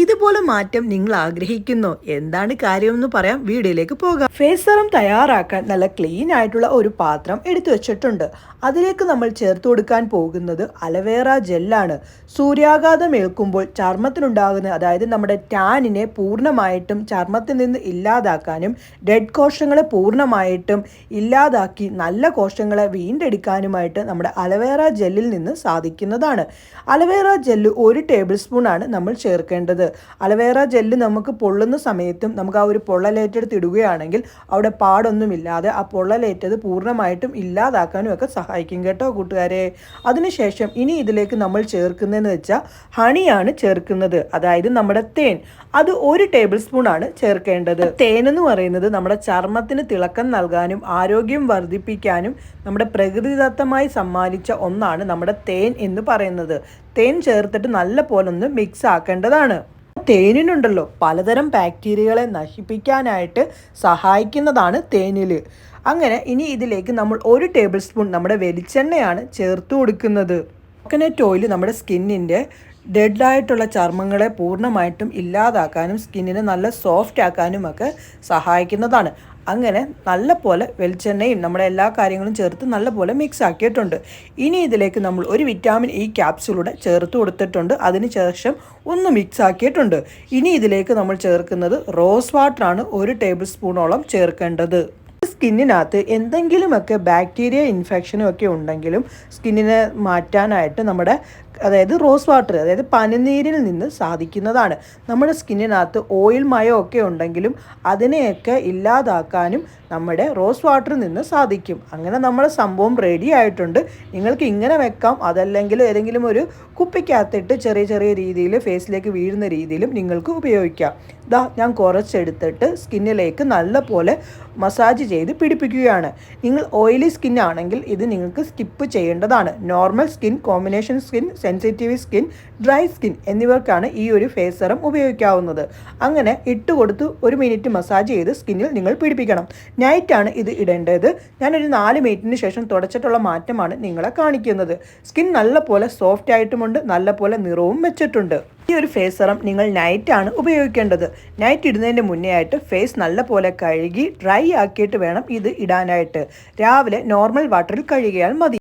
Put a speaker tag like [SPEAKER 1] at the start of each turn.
[SPEAKER 1] ഇതുപോലെ മാറ്റം നിങ്ങൾ ആഗ്രഹിക്കുന്നോ? എന്താണ് കാര്യമെന്ന് പറയാം, വീഡിയോയിലേക്ക് പോകാം. ഫേസ് സെറം തയ്യാറാക്കാൻ നല്ല ക്ലീൻ ആയിട്ടുള്ള ഒരു പാത്രം എടുത്തു വെച്ചിട്ടുണ്ട്. അതിലേക്ക് നമ്മൾ ചേർത്ത് കൊടുക്കാൻ പോകുന്നത് അലവേറ ജെല്ലാണ്. സൂര്യാഘാതം ഏൽക്കുമ്പോൾ ചർമ്മത്തിനുണ്ടാകുന്ന, അതായത് നമ്മുടെ ടാനിനെ പൂർണ്ണമായിട്ടും ചർമ്മത്തിൽ നിന്ന് ഇല്ലാതാക്കാനും ഡെഡ് കോശങ്ങളെ പൂർണ്ണമായിട്ടും ഇല്ലാതാക്കി നല്ല കോശങ്ങളെ വീണ്ടെടുക്കാനുമായിട്ട് നമ്മുടെ അലവേറ ജെല്ലിൽ നിന്ന് സാധിക്കുന്നതാണ്. അലവേറ ജെല്ല് 1 ടേബിൾ സ്പൂൺ ആണ് നമ്മൾ ചേർക്കേണ്ടത്. അലവേറ ജെല്ല് നമുക്ക് പൊള്ളുന്ന സമയത്തും നമുക്ക് ആ ഒരു പൊള്ളലേറ്റെടുത്ത് ഇടുകയാണെങ്കിൽ അവിടെ പാടൊന്നുമില്ലാതെ ആ പൊള്ളലേറ്റത് പൂർണ്ണമായിട്ടും ഇല്ലാതാക്കാനും ഒക്കെ സഹായിക്കും കേട്ടോ കൂട്ടുകാരെ. അതിനുശേഷം ഇനി ഇതിലേക്ക് നമ്മൾ ചേർക്കുന്നതെന്ന് വെച്ചാൽ ഹണിയാണ് ചേർക്കുന്നത്, അതായത് നമ്മുടെ തേൻ. അത് 1 ടേബിൾ സ്പൂൺ ആണ് ചേർക്കേണ്ടത്. തേൻ എന്ന് പറയുന്നത് നമ്മുടെ ചർമ്മത്തിന് തിളക്കം നൽകാനും ആരോഗ്യം വർദ്ധിപ്പിക്കാനും നമ്മുടെ പ്രകൃതിദത്തമായി സമ്മാനിച്ച ഒന്നാണ് നമ്മുടെ തേൻ എന്ന് പറയുന്നത്. തേൻ ചേർത്തിട്ട് നല്ല പോലെ ഒന്ന് മിക്സ് ആക്കേണ്ടതാണ്. തേനിനുണ്ടല്ലോ പലതരം ബാക്ടീരിയകളെ നശിപ്പിക്കാനായിട്ട് സഹായിക്കുന്നതാണ് തേനിൽ. അങ്ങനെ ഇനി ഇതിലേക്ക് നമ്മൾ 1 ടേബിൾ സ്പൂൺ നമ്മുടെ വെളിച്ചെണ്ണയാണ് ചേർത്ത് കൊടുക്കുന്നത്. കോക്കനട്ട് ഓയിൽ നമ്മുടെ സ്കിന്നിൻ്റെ ഡെഡായിട്ടുള്ള ചർമ്മങ്ങളെ പൂർണ്ണമായിട്ടും ഇല്ലാതാക്കാനും സ്കിന്നിനെ നല്ല സോഫ്റ്റ് ആക്കാനും ഒക്കെ സഹായിക്കുന്നതാണ്. അങ്ങനെ നല്ല പോലെ വെളിച്ചെണ്ണയും നമ്മുടെ എല്ലാ കാര്യങ്ങളും ചേർത്ത് നല്ല പോലെ മിക്സ് ആക്കിയിട്ടുണ്ട്. ഇനി ഇതിലേക്ക് നമ്മൾ ഒരു വിറ്റാമിൻ ഇ ക്യാപ്സ്യൂളൂടെ ചേർത്ത് കൊടുത്തിട്ടുണ്ട്. അതിനുശേഷം ഒന്ന് മിക്സ് ആക്കിയിട്ടുണ്ട്. ഇനി ഇതിലേക്ക് നമ്മൾ ചേർക്കുന്നത് റോസ് വാട്ടറാണ് 1 ടേബിൾ സ്പൂണോളം ചേർക്കേണ്ടത്. സ്കിന്നിനകത്ത് എന്തെങ്കിലുമൊക്കെ ബാക്ടീരിയ ഇൻഫെക്ഷനും ഒക്കെ ഉണ്ടെങ്കിലും സ്കിന്നിനെ മാറ്റാനായിട്ട് അതായത് റോസ് വാട്ടർ, അതായത് പനിനീരിൽ നിന്ന് സാധിക്കുന്നതാണ്. നമ്മുടെ സ്കിന്നിനകത്ത് ഓയിൽ മയമൊക്കെ ഉണ്ടെങ്കിലും അതിനെയൊക്കെ ഇല്ലാതാക്കാനും നമ്മുടെ റോസ് വാട്ടറിൽ നിന്ന് സാധിക്കും. അങ്ങനെ നമ്മുടെ സംഭവം റെഡി ആയിട്ടുണ്ട്. നിങ്ങൾക്ക് ഇങ്ങനെ വെക്കാം, അതല്ലെങ്കിൽ ഏതെങ്കിലും ഒരു കുപ്പിക്കകത്തിട്ട് ചെറിയ ചെറിയ രീതിയിൽ ഫേസിലേക്ക് വീഴുന്ന രീതിയിലും നിങ്ങൾക്ക് ഉപയോഗിക്കാം. ഞാൻ കുറച്ചെടുത്തിട്ട് സ്കിന്നിലേക്ക് നല്ല പോലെ മസാജ് ചെയ്ത് പിടിപ്പിക്കുകയാണ്. നിങ്ങൾ ഓയിലി സ്കിൻ ആണെങ്കിൽ ഇത് നിങ്ങൾക്ക് സ്കിപ്പ് ചെയ്യേണ്ടതാണ്. Normal skin, combination skin, sensitive skin, dry skin എന്നിവർക്കാണ് ഈ ഒരു ഫേസ് സെറം ഉപയോഗിക്കാവുന്നത്. അങ്ങനെ ഇട്ടുകൊടുത്ത് 1 മിനിറ്റ് മസാജ് ചെയ്ത് സ്കിന്നിൽ നിങ്ങൾ പിടിപ്പിക്കണം. നൈറ്റാണ് ഇത് ഇടേണ്ടത്. ഞാനൊരു 4 മിനിറ്റിന് ശേഷം തുടച്ചിട്ടുള്ള മാറ്റമാണ് നിങ്ങളെ കാണിക്കുന്നത്. സ്കിൻ നല്ല പോലെ സോഫ്റ്റ് ആയിട്ടുമുണ്ട്, നല്ല പോലെ നിറവും വെച്ചിട്ടുണ്ട്. ഈ ഒരു ഫേസ് സെറം നിങ്ങൾ നൈറ്റാണ് ഉപയോഗിക്കേണ്ടത്. നൈറ്റ് ഇടുന്നതിൻ്റെ മുന്നേ ആയിട്ട് ഫേസ് നല്ല പോലെ കഴുകി ഡ്രൈ ആക്കിയിട്ട് വേണം ഇത് ഇടാനായിട്ട്. രാവിലെ നോർമൽ വാട്ടറിൽ കഴുകിയാൽ മതി.